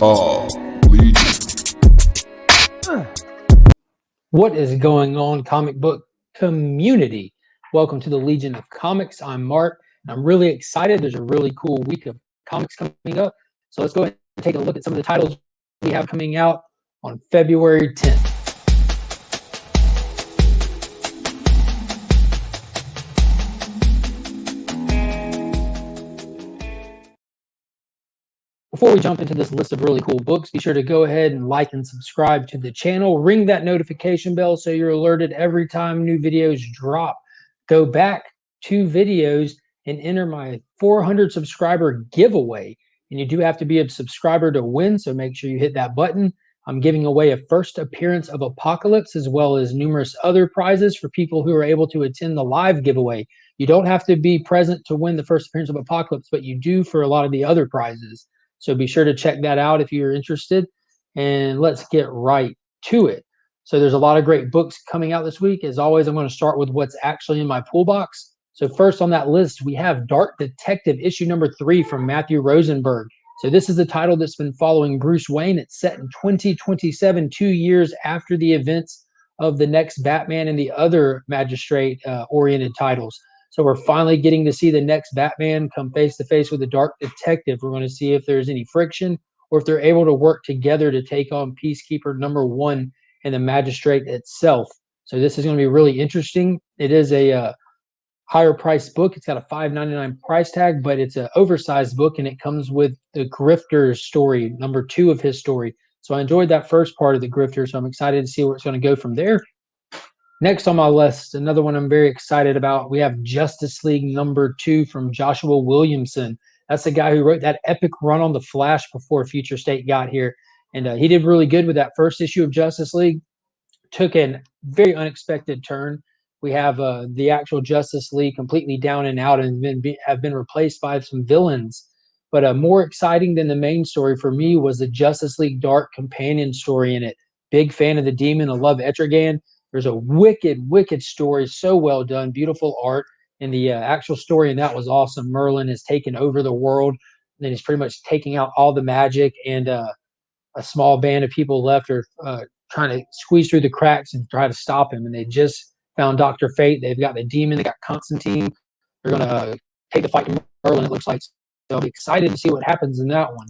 Legion. What is going on, comic book community? Welcome to the Legion of Comics. I'm Mark. I'm really excited. There's a really cool week of comics coming up. So let's go ahead and take a look at some of the titles we have coming out on February 10th. Before we jump into this list of really cool books, be sure to go ahead and like and subscribe to the channel. Ring that notification bell so you're alerted every time new videos drop. Go back 2 videos and enter my 400 subscriber giveaway. And you do have to be a subscriber to win, so make sure you hit that button. I'm giving away a first appearance of Apocalypse as well as numerous other prizes for people who are able to attend the live giveaway. You don't have to be present to win the first appearance of Apocalypse, but you do for a lot of the other prizes. So be sure to check that out if you're interested. And let's get right to it. So there's a lot of great books coming out this week. As always, I'm going to start with what's actually in my pool box. So first on that list, we have Dark Detective issue number 3 from Matthew Rosenberg. So this is the title that's been following Bruce Wayne. It's set in 2027, 2 years after the events of the next Batman and the other magistrate-oriented titles. So we're finally getting to see the next Batman come face to face with the Dark Detective. We're going to see if there's any friction or if they're able to work together to take on Peacekeeper number 1 and the Magistrate itself. So this is going to be really interesting. It is a higher priced book. It's got a $5.99 price tag, but it's an oversized book, and it comes with the Grifter story, number 2 of his story. So I enjoyed that first part of the Grifter, so I'm excited to see where it's going to go from there. Next on my list, another one I'm very excited about, we have Justice League number 2 from Joshua Williamson. That's the guy who wrote that epic run on the Flash before Future State got here. And he did really good with that first issue of Justice League. Took a very unexpected turn. We have the actual Justice League completely down and out and have been replaced by some villains. But more exciting than the main story for me was the Justice League Dark companion story in it. Big fan of the Demon. I love Etrigan. There's a wicked story, so well done, beautiful art, and the actual story in that was awesome. Merlin has taken over the world, and then he's pretty much taking out all the magic, and a small band of people left are trying to squeeze through the cracks and try to stop him. And they just found Dr. Fate. They've got the Demon. They got Constantine. They're going to take the fight to Merlin, it looks like. So I'm excited to see what happens in that one.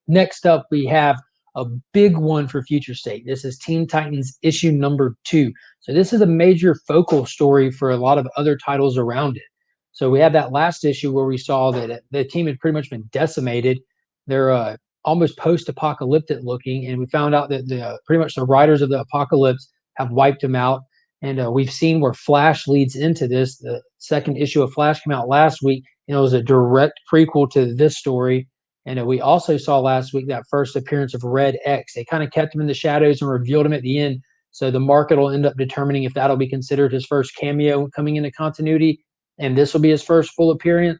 Next up, we have a big one for Future State. This is Teen Titans issue number 2. So this is a major focal story for a lot of other titles around it. So we have that last issue where we saw that the team had pretty much been decimated. They're almost post-apocalyptic looking, and we found out that pretty much the writers of the apocalypse have wiped them out. And we've seen where Flash leads into this. The second issue of Flash came out last week, and it was a direct prequel to this story. And we also saw last week that first appearance of Red X. They kind of kept him in the shadows and revealed him at the end. So the market will end up determining if that'll be considered his first cameo coming into continuity, and this will be his first full appearance,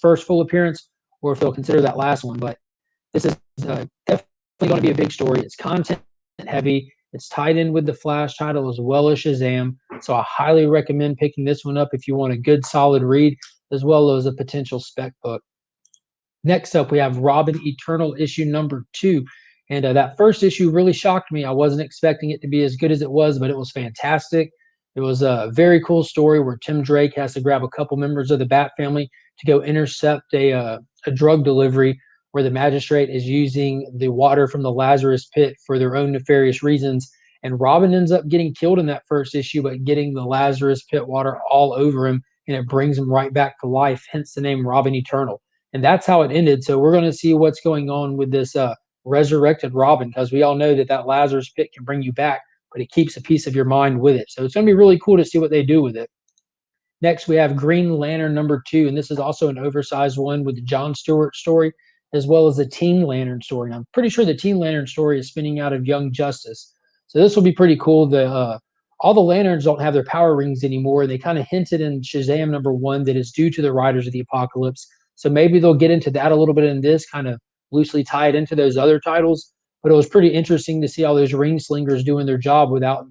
or if they'll consider that last one. But this is definitely going to be a big story. It's content heavy. It's tied in with the Flash title as well as Shazam. So I highly recommend picking this one up if you want a good, solid read, as well as a potential spec book. Next up, we have Robin Eternal issue number 2. And that first issue really shocked me. I wasn't expecting it to be as good as it was, but it was fantastic. It was a very cool story where Tim Drake has to grab a couple members of the Bat family to go intercept a drug delivery where the magistrate is using the water from the Lazarus pit for their own nefarious reasons. And Robin ends up getting killed in that first issue, but getting the Lazarus pit water all over him, and it brings him right back to life, hence the name Robin Eternal. And that's how it ended. So we're going to see what's going on with this resurrected Robin, because we all know that Lazarus pit can bring you back, but it keeps a piece of your mind with it. So it's going to be really cool to see what they do with it. Next, we have Green Lantern number 2, and this is also an oversized one with the John Stewart story, as well as the Teen Lantern story. And I'm pretty sure the Teen Lantern story is spinning out of Young Justice. So this will be pretty cool. All the Lanterns don't have their power rings anymore. They kind of hinted in Shazam number 1 that it's due to the Riders of the Apocalypse. So maybe they'll get into that a little bit in this, kind of loosely tie it into those other titles. But it was pretty interesting to see all those ring slingers doing their job without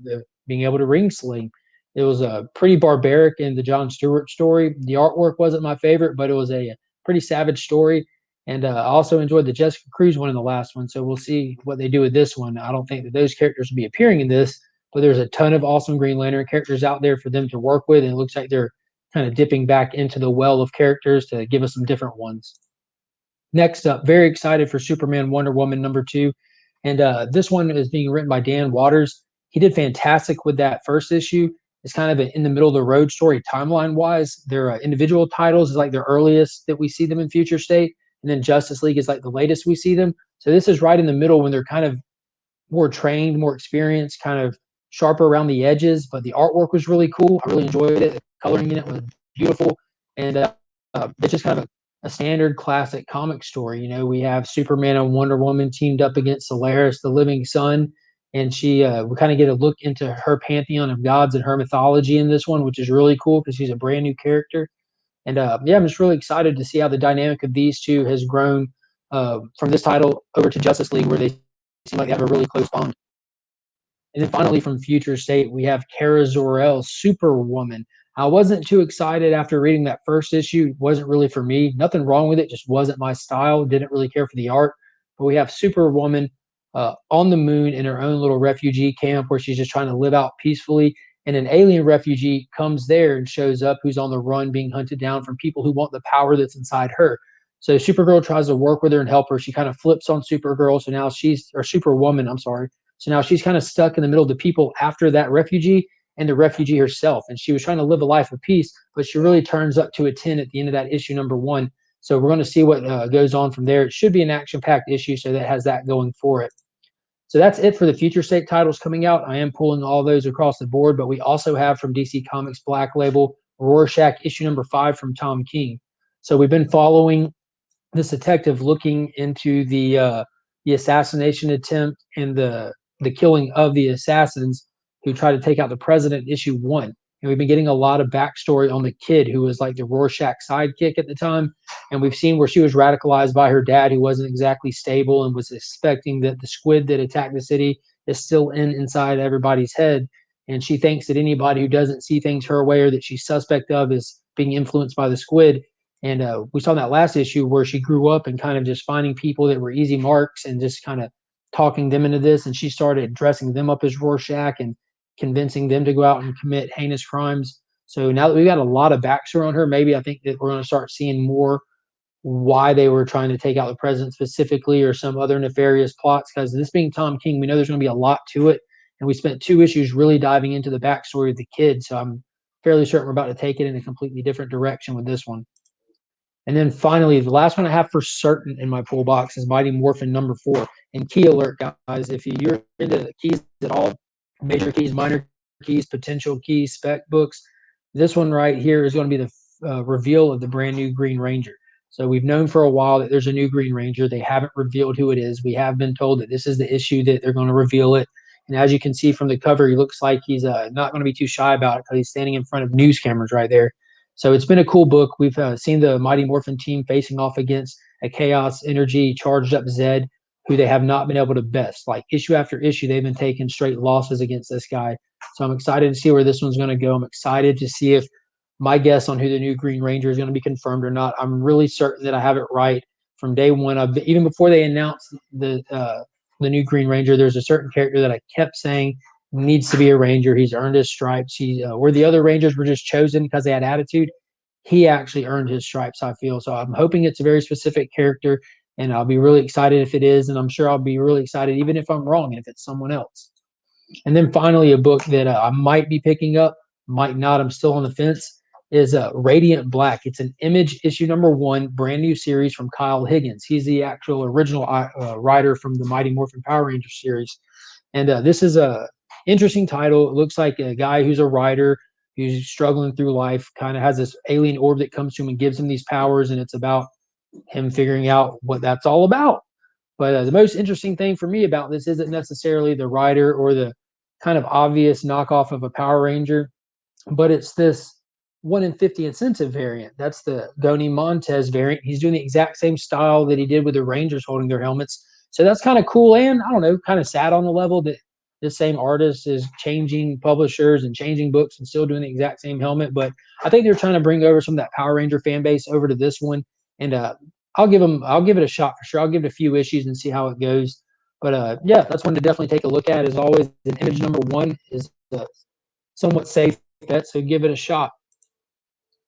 being able to ring sling. It was pretty barbaric in the John Stewart story. The artwork wasn't my favorite, but it was a pretty savage story. And I also enjoyed the Jessica Cruz one in the last one. So we'll see what they do with this one. I don't think that those characters will be appearing in this, but there's a ton of awesome Green Lantern characters out there for them to work with. And it looks like they're kind of dipping back into the well of characters to give us some different ones. Next up, very excited for Superman Wonder Woman #2. And this one is being written by Dan Watters. He did fantastic with that first issue. It's kind of an in the middle of the road story timeline wise. Their individual titles is like the earliest that we see them in Future State. And then Justice League is like the latest we see them. So this is right in the middle when they're kind of more trained, more experienced, kind of sharper around the edges. But the artwork was really cool. I really enjoyed it. The coloring in it was beautiful. And it's just kind of a standard classic comic story. You know, we have Superman and Wonder Woman teamed up against Solaris, the living sun. And we kind of get a look into her pantheon of gods and her mythology in this one, which is really cool because she's a brand new character. And yeah, I'm just really excited to see how the dynamic of these two has grown from this title over to Justice League, where they seem like they have a really close bond. And then finally, from Future State, we have Kara Zor-El, Superwoman. I wasn't too excited after reading that first issue. It wasn't really for me. Nothing wrong with it, just wasn't my style. Didn't really care for the art. But we have Superwoman on the moon in her own little refugee camp where she's just trying to live out peacefully. And an alien refugee comes there and shows up who's on the run, being hunted down from people who want the power that's inside her. So Supergirl tries to work with her and help her. She kind of flips on Supergirl. So now or Superwoman, I'm sorry. So now she's kind of stuck in the middle of the people after that refugee and the refugee herself. And she was trying to live a life of peace, but she really turns up to a 10 at the end of that issue #1. So we're going to see what goes on from there. It should be an action-packed issue, so that has that going for it. So that's it for the Future State titles coming out. I am pulling all those across the board, but we also have from DC Comics Black Label, Rorschach issue #5 from Tom King. So we've been following this detective looking into the assassination attempt and the killing of the assassins who tried to take out the president, issue 1. And we've been getting a lot of backstory on the kid who was like the Rorschach sidekick at the time. And we've seen where she was radicalized by her dad, who wasn't exactly stable and was suspecting that the squid that attacked the city is still inside everybody's head. And she thinks that anybody who doesn't see things her way or that she's suspect of is being influenced by the squid. And we saw in that last issue where she grew up and kind of just finding people that were easy marks and just kind of talking them into this. And she started dressing them up as Rorschach and convincing them to go out and commit heinous crimes. So now that we've got a lot of backstory on her, maybe I think that we're going to start seeing more why they were trying to take out the president specifically or some other nefarious plots. Because this being Tom King, we know there's going to be a lot to it. And we spent 2 issues really diving into the backstory of the kid. So I'm fairly certain we're about to take it in a completely different direction with this one. And then finally, the last one I have for certain in my pull box is Mighty Morphin #4. And key alert, guys, if you're into keys at all, major keys, minor keys, potential keys, spec books, this one right here is going to be the reveal of the brand new Green Ranger. So we've known for a while that there's a new Green Ranger. They haven't revealed who it is. We have been told that this is the issue that they're going to reveal it. And as you can see from the cover, he looks like he's not going to be too shy about it because he's standing in front of news cameras right there. So it's been a cool book. We've seen the Mighty Morphin team facing off against a Chaos Energy charged up Zed, who they have not been able to best. Like issue after issue, they've been taking straight losses against this guy. So I'm excited to see where this one's going to go. I'm excited to see if my guess on who the new Green Ranger is going to be confirmed or not. I'm really certain that I have it right from day one. Even before they announced the new Green Ranger, there's a certain character that I kept saying needs to be a Ranger. He's earned his stripes. Where the other Rangers were just chosen because they had attitude, he actually earned his stripes, I feel. So I'm hoping it's a very specific character, and I'll be really excited if it is, and I'm sure I'll be really excited even if I'm wrong and if it's someone else. And then finally, a book that I might be picking up, might not, I'm still on the fence, is Radiant Black. It's an Image issue #1, brand new series from Kyle Higgins. He's the actual original writer from the Mighty Morphin Power Rangers series. And this is a interesting title. It looks like a guy who's a writer who's struggling through life, kind of has this alien orb that comes to him and gives him these powers, and it's about him figuring out what that's all about. But the most interesting thing for me about this isn't necessarily the writer or the kind of obvious knockoff of a Power Ranger, but it's this 1 in 50 incentive variant. That's the Goni Montez variant. He's doing the exact same style that he did with the Rangers holding their helmets. So that's kind of cool and, I don't know, kind of sad on the level that this same artist is changing publishers and changing books and still doing the exact same helmet. But I think they're trying to bring over some of that Power Ranger fan base over to this one. And I'll give it a shot for sure. I'll give it a few issues and see how it goes. But yeah, that's one to definitely take a look at. As always, an image number one is somewhat safe bet, so give it a shot.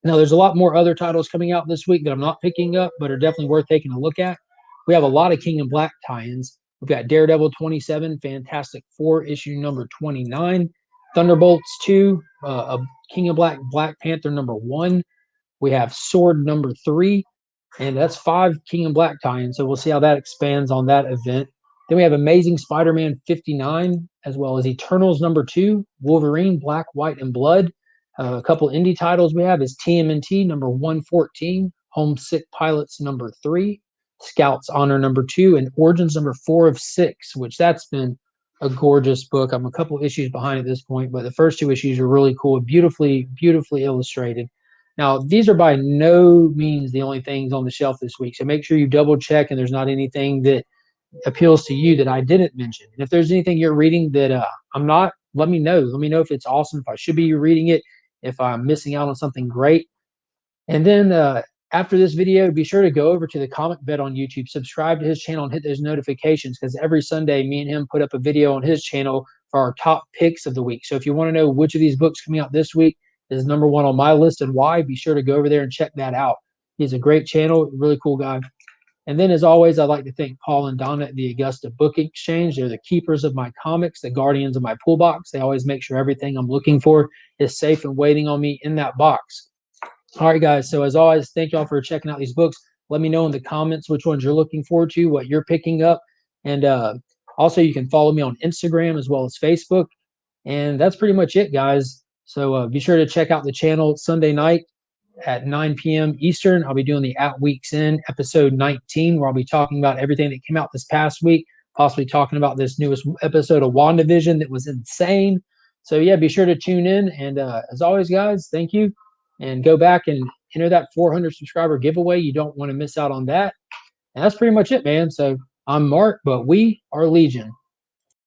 Now, there's a lot more other titles coming out this week that I'm not picking up, but are definitely worth taking a look at. We have a lot of King in Black tie-ins. We've got Daredevil 27, Fantastic Four issue number 29, Thunderbolts 2, a King in Black, Black Panther number 1. We have Sword number 3, and that's 5 King in Black tie-ins. So we'll see how that expands on that event. Then we have Amazing Spider-Man 59, as well as Eternals number 2, Wolverine, Black, White, and Blood. A couple indie titles we have is TMNT number 114, Homesick Pilots number 3, Scouts Honor number 2, and Origins number 4 of 6, which that's been a gorgeous book. I'm a couple issues behind at this point, but the first 2 issues are really cool, beautifully, beautifully illustrated. Now, these are by no means the only things on the shelf this week, so make sure you double check and there's not anything that appeals to you that I didn't mention. And if there's anything you're reading that I'm not, let me know. Let me know if it's awesome, if I should be reading it, if I'm missing out on something great. And then after this video, be sure to go over to the Comic Vet on YouTube, subscribe to his channel, and hit those notifications, because every Sunday, me and him put up a video on his channel for our top picks of the week. So if you want to know which of these books coming out this week is number one on my list and why, be sure to go over there and check that out. He's a great channel, really cool guy. And then, as always, I'd like to thank Paul and Donna at the Augusta Book Exchange. They're the keepers of my comics, the guardians of my pool box. They always make sure everything I'm looking for is safe and waiting on me in that box. All right, guys. So, as always, thank y'all for checking out these books. Let me know in the comments which ones you're looking forward to, what you're picking up. And also, you can follow me on Instagram as well as Facebook. And that's pretty much it, guys. So, be sure to check out the channel Sunday night at 9 p.m. Eastern. I'll be doing the At Week's End episode 19, where I'll be talking about everything that came out this past week, possibly talking about this newest episode of WandaVision that was insane. So yeah, be sure to tune in. And as always, guys, thank you. And go back and enter that 400 subscriber giveaway. You don't want to miss out on that. And that's pretty much it, man. So I'm Mark, but we are Legion.